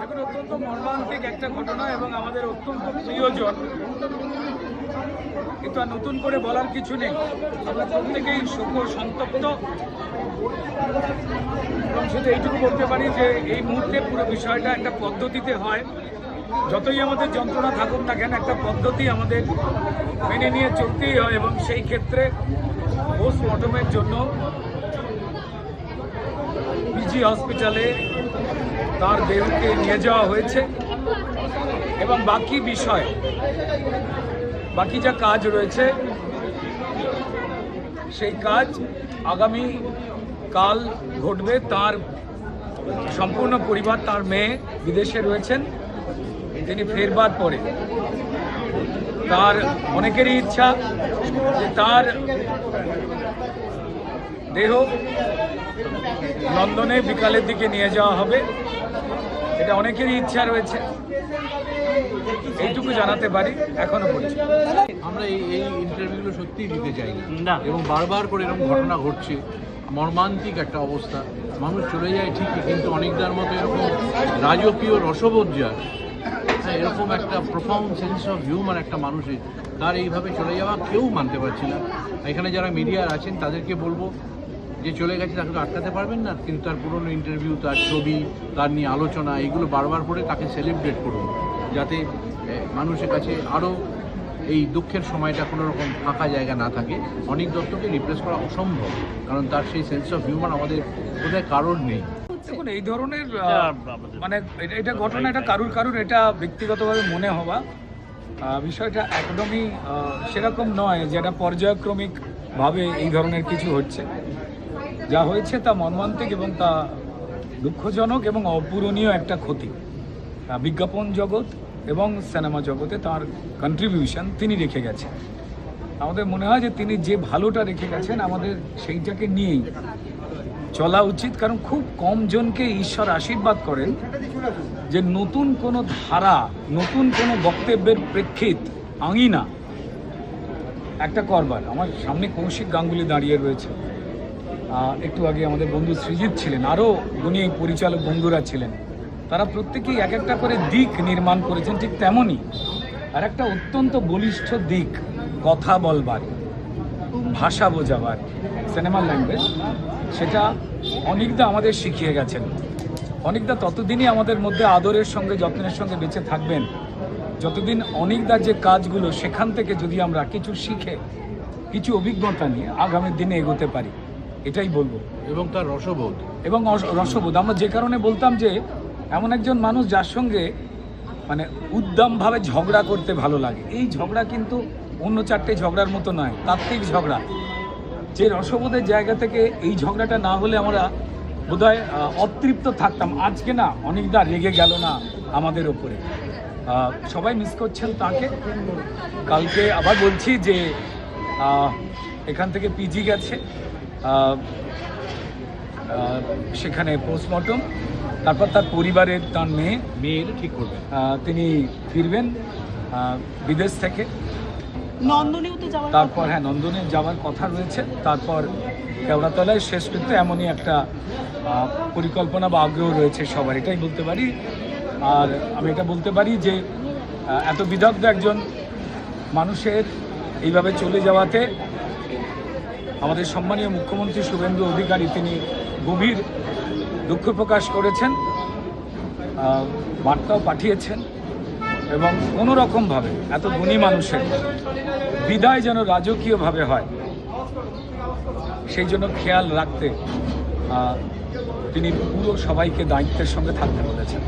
এখন অত্যন্ত মর্মান্তিক একটা ঘটনা এবং আমাদের অত্যন্ত প্রিয়জন, কিন্তু আর নতুন করে বলার কিছু নেই। আমরা প্রত্যেকেই শোক সন্তপ্ত এবং শুধু এইটুকু বলতে পারি যে এই মুহূর্তে পুরো বিষয়টা একটা পদ্ধতিতে হয়। যতই আমাদের যন্ত্রণা থাকুক না কেন, একটা পদ্ধতি আমাদের মেনে নিয়ে চলতেই হয় এবং সেই ক্ষেত্রে পোস্টমর্টমের জন্য পিজি হসপিটালে তার দেহকে নিয়ে যাওয়া হয়েছে এবং বাকি বিষয়, বাকি যা কাজ রয়েছে সেই কাজ আগামী কাল ঘটবে। তার সম্পূর্ণ পরিবার, তার মেয়ে বিদেশে রয়েছেন, তিনি ফেরবার পরে তার অনেকেরই ইচ্ছা যে তার দেহ লন্ডনে বিকালের দিকে নিয়ে যাওয়া হবে। এটা অনেকেরই ইচ্ছা রয়েছে, এইটুকু জানাতে পারি এখনো পর্যন্ত। আমরা এই ইন্টারভিউগুলো সত্যিই দিতে চাই না, এবং বারবার করে এরকম ঘটনা ঘটছে, মর্মান্তিক একটা অবস্থা। মানুষ চলে যায় ঠিকই, কিন্তু অনেকটার মতো এরকম রাজকীয় রসবোধ যায়, এরকম একটা প্রফাউন্ড সেন্স অফ হিউমার একটা মানুষের, তার এইভাবে চলে যাওয়া কেউ মানতে পারছি না। এখানে যারা মিডিয়ার আছেন তাদেরকে বলবো যে চলে গেছে তাকে তো আটকাতে পারবেন না, কিন্তু তার পুরনো ইন্টারভিউ, তার ছবি, তার নিয়ে আলোচনা, এগুলো বারবার করে তাকে সেলিব্রেট করুন, যাতে মানুষের কাছে আরও এই দুঃখের সময়টা কোনো রকম ফাঁকা জায়গা না থাকে। অনিক দত্তকে রিপ্লেস করা অসম্ভব, কারণ তার সেই সেন্স অফ হিউমার আমাদের বোধহয় কারোর নেই। দেখুন, এই ধরনের মানে এটা ঘটনা, এটা কারুর এটা ব্যক্তিগতভাবে মনে হওয়া বিষয়টা একদমই সেরকম নয়, যেটা পর্যায়ক্রমিকভাবে এই ধরনের কিছু হচ্ছে। যা হয়েছে তা মর্মান্তিক এবং তা দুঃখজনক এবং অপূরণীয় একটা ক্ষতি। বিজ্ঞাপন জগৎ এবং সিনেমা জগতে তার কন্ট্রিবিউশন তিনি রেখে গেছেন। আমাদের মনে হয় যে তিনি যে ভালোটা রেখে গেছেন, আমাদের সেইটাকে নিয়েই চলা উচিত। কারণ খুব কম জনকে ঈশ্বর আশীর্বাদ করেন যে নতুন কোনো ধারা, নতুন কোনো বক্তব্যের প্রেক্ষিত আঙিনা একটা করবার। আমার সামনে কৌশিক গাঙ্গুলি দাঁড়িয়ে রয়েছে, একটু আগে আমাদের বন্ধু সৃজিত ছিলেন, আরও গুণী পরিচালক বন্ধুরা ছিলেন। তারা প্রত্যেকেই এক একটা করে দিক নির্মাণ করেছেন। ঠিক তেমনই আর একটা অত্যন্ত বলিষ্ঠ দিক, কথা বলবার, ভাষা বোঝাবার, সিনেমার ল্যাঙ্গুয়েজ, সেটা অনিকদা আমাদের শিখিয়ে গেছেন। অনিকদা ততদিনই আমাদের মধ্যে আদরের সঙ্গে, যত্নের সঙ্গে বেঁচে থাকবেন যতদিন অনিকদার যে কাজগুলো, সেখান থেকে যদি আমরা কিছু শিখে, কিছু অভিজ্ঞতা নিয়ে আগামীর দিনে এগোতে পারি, এটাই বলবো। এবং তার রসবোধ রসবোধ, আমরা যে কারণে বলতাম যে এমন একজন মানুষ যার সঙ্গে মানে উদ্দামভাবে ঝগড়া করতে ভালো লাগে। এই ঝগড়া কিন্তু অন্য চারটে ঝগড়ার মতো নয়, তাত্ত্বিক ঝগড়া। যে রসবোধের জায়গা থেকে এই ঝগড়াটা না হলে আমরা বোধহয় অতৃপ্ত থাকতাম। আজকে না, অনেকদা রেগে গেল না আমাদের ওপরে, সবাই মিস করছেন তাকে। কালকে আবার বলছি যে এখান থেকে পিজি গেছে, সেখানে পোস্টমর্টম, তারপর তার পরিবারের, তার মেয়ের ঠিক করবেন, তিনি ফিরবেন বিদেশ থেকে। নন্দনেও তো যাওয়ার, তারপর হ্যাঁ, নন্দনে যাওয়ার কথা রয়েছে। তারপর কেওড়াতলায় শেষ করতে এমনই একটা পরিকল্পনা বা আগ্রহ রয়েছে সবার, এটাই বলতে পারি। আর আমি এটা বলতে পারি যে এত বিদগ্ধ একজন মানুষের এইভাবে চলে যাওয়াতে আমাদের সম্মানীয় মুখ্যমন্ত্রী শুভেন্দু অধিকারী তিনি গভীর দুঃখ প্রকাশ করেছেন, বার্তাও পাঠিয়েছেন, এবং কোনো রকমভাবে এত গুণী মানুষের বিদায় যেন রাজকীয়ভাবে হয়, সেই জন্য খেয়াল রাখতে তিনি পুরো সবাইকে দায়িত্বের সঙ্গে থাকতে বলেছেন।